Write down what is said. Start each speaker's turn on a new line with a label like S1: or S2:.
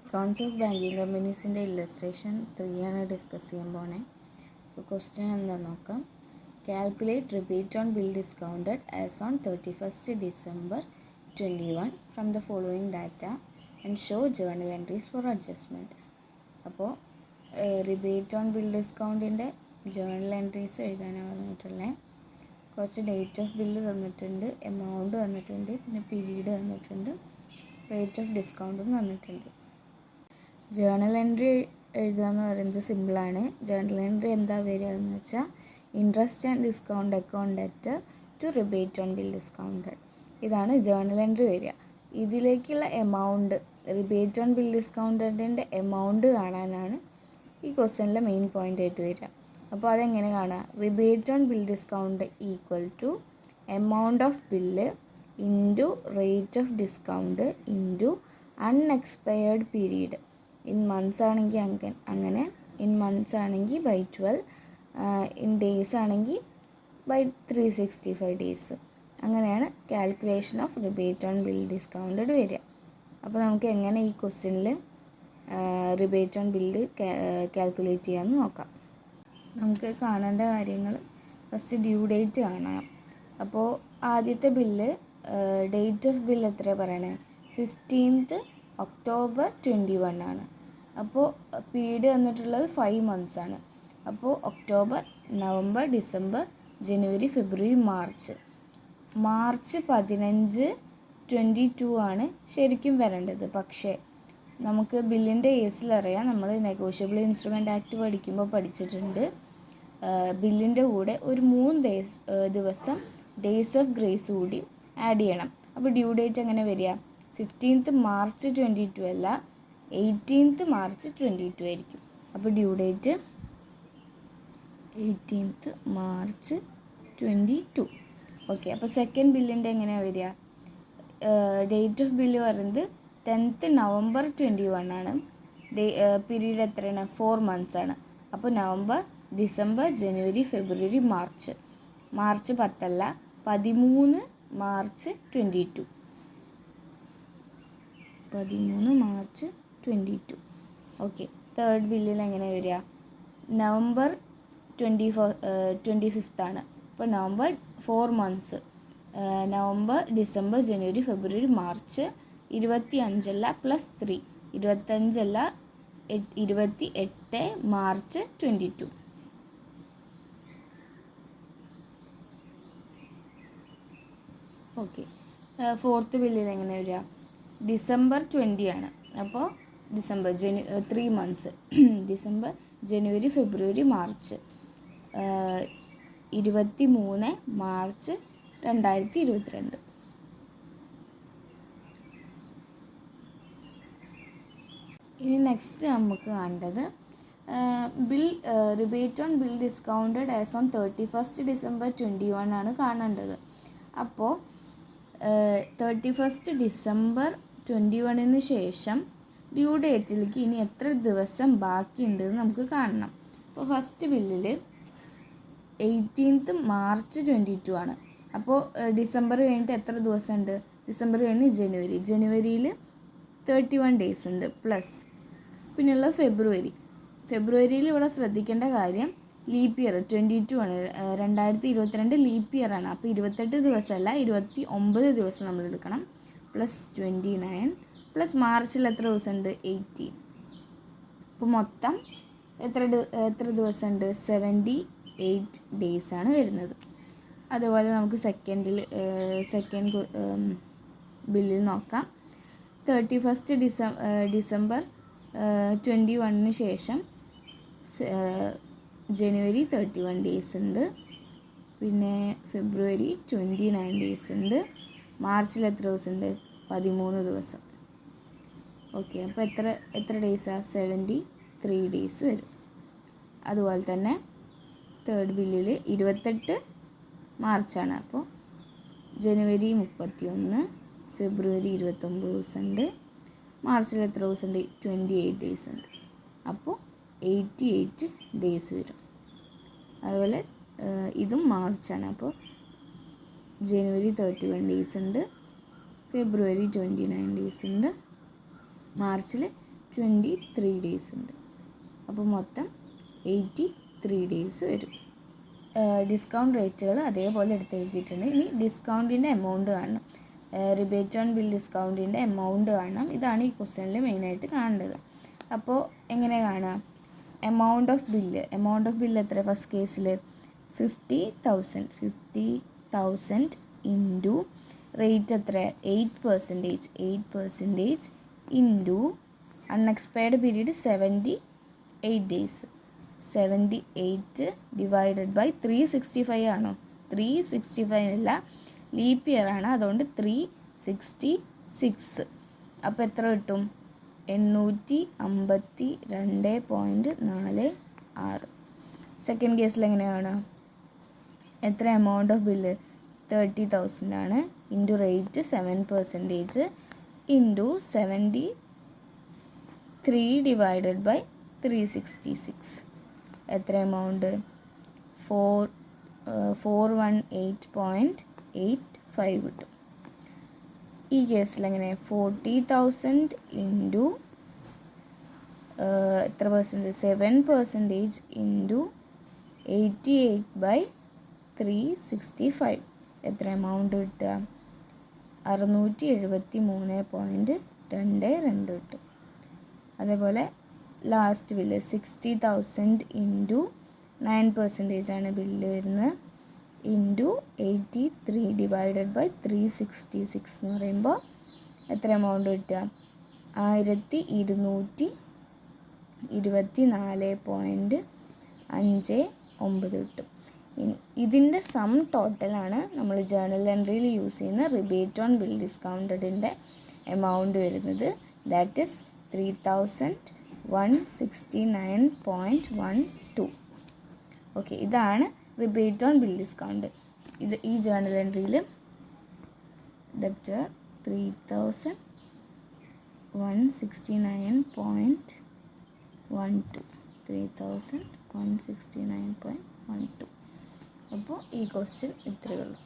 S1: Accounts of banking കമ്പനീസിൻ്റെ illustration 3 ആണ് discuss ചെയ്യാൻ പോണേ. അപ്പോൾ ക്വസ്റ്റ്യൻ എന്താണെന്ന് നോക്കാം. Calculate rebate on bill discounted as on 31st December 21 from the following data and show journal entries for adjustment. അപ്പോൾ rebate on bill ഡിസ്കൗണ്ടിൻ്റെ journal entries എഴുതാനാണ് പറഞ്ഞിട്ടുള്ളത്. കുറച്ച് ഡേറ്റ് ഓഫ് ബില്ല് തന്നിട്ടുണ്ട്, എമൗണ്ട് തന്നിട്ടുണ്ട്, പിന്നെ പീരീഡ് തന്നിട്ടുണ്ട്, റേറ്റ് ഓഫ് ഡിസ്കൗണ്ടും തന്നിട്ടുണ്ട്. ജേർണൽ എൻട്രി എഴുതുക എന്ന് പറയുന്നത് സിമ്പിളാണ്. ജേർണൽ എൻട്രി എന്താ വരിക എന്ന് വെച്ചാൽ ഇൻട്രസ്റ്റ് ആൻഡ് ഡിസ്കൗണ്ട് അക്കൗണ്ട് ഡെറ്റ് to rebate on bill discounted, ഇതാണ് ജേർണൽ എൻട്രി വരിക. ഇതിലേക്കുള്ള എമൗണ്ട്, റിബേറ്റ് ഓൺ ബിൽ ഡിസ്കൗണ്ടഡിൻ്റെ എമൗണ്ട് കാണാനാണ് ഈ ക്വസ്റ്റ്യനിലെ മെയിൻ പോയിൻ്റ് ആയിട്ട് വരിക. അപ്പോൾ അതെങ്ങനെ കാണാം? Rebate on bill discount equal to amount of bill into rate of discount into unexpired period. In months ആണെങ്കിൽ അങ്ങനെ, ഇൻ മന്ത്സ് ആണെങ്കിൽ ബൈ 12, ഇൻ ഡേയ്സ് ആണെങ്കിൽ ബൈ 365 ഡേയ്സ്. അങ്ങനെയാണ് calculation of rebate on bill discounted വരിക. അപ്പോൾ നമുക്ക് എങ്ങനെ ഈ ക്വസ്റ്റ്യനിൽ റിബേറ്റ് ഓൺ ബില്ല് കാൽക്കുലേറ്റ് ചെയ്യാമെന്ന് നോക്കാം. നമുക്ക് കാണേണ്ട കാര്യങ്ങൾ, ഫസ്റ്റ് ഡ്യൂ ഡേറ്റ് കാണണം. അപ്പോൾ ആദ്യത്തെ ബില്ല് ഡേറ്റ് ഓഫ് ബില്ല് എത്രയാണ് പറയണേ? 15th October 21 ആണ്. അപ്പോൾ പീരീഡ് വന്നിട്ടുള്ളത് 5 months ആണ്. അപ്പോൾ ഒക്ടോബർ, നവംബർ, ഡിസംബർ, ജനുവരി, ഫെബ്രുവരി, മാർച്ച് 15 22 ആണ് ശരിക്കും വരേണ്ടത്. പക്ഷേ നമുക്ക് ബില്ലിൻ്റെ കേസിലറിയാം, നമ്മൾ നെഗോഷ്യബിൾ ഇൻസ്ട്രുമെൻ്റ് ആക്ട് പഠിക്കുമ്പോൾ പഠിച്ചിട്ടുണ്ട്, ബില്ലിൻ്റെ കൂടെ ഒരു 3 ദിവസം ഡേയ്സ് ഓഫ് ഗ്രേസ് കൂടി ആഡ് ചെയ്യണം. അപ്പോൾ ഡ്യൂ ഡേറ്റ് എങ്ങനെ വരിക? 15th March 22 അല്ല, 18th March 22 ആയിരിക്കും. അപ്പോൾ due date 18th March 22. Okay, അപ്പോൾ സെക്കൻഡ് ബില്ലിൻ്റെ എങ്ങനെയാണ് വരിക? ഡേറ്റ് ഓഫ് ബില്ല് പറയുന്നത് 10th November 21 ആണ്. പീരീഡ് എത്രയാണ്? 4 months ആണ്. അപ്പോൾ നവംബർ, ഡിസംബർ, ജനുവരി, ഫെബ്രുവരി, മാർച്ച് 10 അല്ല, 13 March 22. 13 March 22. ഓക്കെ, തേർഡ് ബില്ലിൽ എങ്ങനെ വരിക? നവംബർ 25th ആണ്. അപ്പോൾ നവംബർ 4 months, നവംബർ, ഡിസംബർ, ജനുവരി, ഫെബ്രുവരി, മാർച്ച് 25 അല്ല, +3, 25 അല്ല, 28 March 22. ഓക്കെ, ഫോർത്ത് ബില്ലിൽ എങ്ങനെ വരിക? ഡിസംബർ 20 ആണ്. അപ്പോൾ ഡിസംബർ 3 months, ഡിസംബർ, ജനുവരി, ഫെബ്രുവരി, മാർച്ച് 23 March 2022. ഇനി നെക്സ്റ്റ് നമുക്ക് കണ്ടത് bill rebate on bill discounted as on 31st December 21 ആണ് കാണേണ്ടത്. അപ്പോൾ 31st December 21 ശേഷം ഡ്യൂ ഡേറ്റിലേക്ക് ഇനി എത്ര ദിവസം ബാക്കിയുണ്ടെന്ന് നമുക്ക് കാണണം. അപ്പോൾ ഫസ്റ്റ് ബില്ലിൽ 18th March 22 ആണ്. അപ്പോൾ ഡിസംബർ കഴിഞ്ഞിട്ട് എത്ര ദിവസമുണ്ട്? ഡിസംബർ കഴിഞ്ഞ് ജനുവരിയിൽ 31 days ഉണ്ട്, പ്ലസ് പിന്നെയുള്ള ഫെബ്രുവരിയിൽ ഇവിടെ ശ്രദ്ധിക്കേണ്ട കാര്യം ലീപ്പ് ഇയർ 22 ആണ്. 2022 ലീപ്പ് ഇയർ ആണ്. അപ്പോൾ 28 ദിവസമല്ല, 29 ദിവസം നമ്മൾ എടുക്കണം, പ്ലസ് 29, പ്ലസ് മാർച്ചിൽ എത്ര ദിവസമുണ്ട്? 18. അപ്പോൾ മൊത്തം എത്ര ദിവസമുണ്ട്? 78 days ആണ് വരുന്നത്. അതുപോലെ നമുക്ക് സെക്കൻഡ് ബില്ലിൽ നോക്കാം. 31st December 21 ശേഷം ജനുവരി 31 days ഉണ്ട്, പിന്നെ ഫെബ്രുവരി 29 days ഉണ്ട്, മാർച്ചിൽ എത്ര ദിവസമുണ്ട്? 13 ദിവസം. ഓക്കെ, അപ്പോൾ എത്ര ഡേയ്സാണ്? 73 days വരും. അതുപോലെ തന്നെ തേർഡ് ബില്ലിൽ 28 March ആണ്. അപ്പോൾ ജനുവരി 31, ഫെബ്രുവരി 29 ദിവസമുണ്ട്, മാർച്ചിൽ എത്ര ദിവസമുണ്ട്? 28 days ഉണ്ട്. അപ്പോൾ 88 days വരും. അതുപോലെ ഇതും മാർച്ചാണ്. അപ്പോൾ ജനുവരി 31 days ഉണ്ട്, ഫെബ്രുവരി 29 days ഉണ്ട്, മാർച്ചിൽ 23 ഡേയ്സ് ഉണ്ട്. അപ്പോൾ മൊത്തം 83 ഡേയ്സ് വരും. ഡിസ്കൗണ്ട് റേറ്റുകൾ അതേപോലെ എടുത്ത് എഴുതിയിട്ടുണ്ട്. ഇനി ഡിസ്കൗണ്ടിൻ്റെ എമൗണ്ട് കാണണം. റിബേറ്റ് ഓൺ ബിൽ ഡിസ്കൗണ്ടിൻ്റെ എമൗണ്ട് കാണണം. ഇതാണ് ഈ ക്വസ്റ്റ്യനിൽ മെയിനായിട്ട് കാണേണ്ടത്. അപ്പോൾ എങ്ങനെ കാണാം? എമൗണ്ട് ഓഫ് ബില്ല് എത്ര? ഫസ്റ്റ് കേസിൽ 50,000 ഇൻറ്റു റേറ്റ് എത്ര? 8% into unexpired period 78 days. 78 divided by 365 ആണോ? 365 അല്ല, ലീപ്പ് ഇയർ ആണ്, അതുകൊണ്ട് 366. അപ്പോൾ എത്ര കിട്ടും? 852.46. സെക്കൻഡ് കേസിൽ എങ്ങനെയാണ്? എത്ര എമൗണ്ട് ഓഫ് ബില്ല്? 30,000 ആണ്, into rate 7% into 73 divided by 366. എത്ര എമൗണ്ട്? 418.85 കിട്ടും. ഈ കേസിൽ എങ്ങനെ? 40,000 ഇൻറ്റു എത്ര പെർസെൻറ്റേജ്? 7% ഇൻറ്റു 88/365. എത്ര എമൗണ്ട് കിട്ടുക? 673.22 കിട്ടും. അതേപോലെ ലാസ്റ്റ് ബില്ല് 60,000 ഇൻറ്റു 9% ആണ് ബില്ല് വരുന്നത്, ഇൻറ്റു 83 ഡിവൈഡഡ് ബൈ 366 എന്ന് പറയുമ്പോൾ എത്ര എമൗണ്ട് കിട്ടുക? 1224.59 കിട്ടും. ഇനി ഇതിൻ്റെ സം ടോട്ടലാണ് നമ്മൾ ജേർണൽ എൻട്രിയിൽ യൂസ് ചെയ്യുന്ന റിബേറ്റ് ഓൺ ബിൽ ഡിസ്കൗണ്ടഡിൻ്റെ എമൗണ്ട് വരുന്നത്. That is 3,169.12. ഓക്കെ, ഇതാണ് റിബേറ്റ് ഓൺ ബിൽ ഡിസ്കൗണ്ട്. ഈ ജേർണൽ എൻട്രിയിൽ ഡെപ്റ്റർ 3,169.12. അപ്പോൾ ഈ ക്വസ്റ്റ്യൻ ഇത്രയേ ഉള്ളൂ.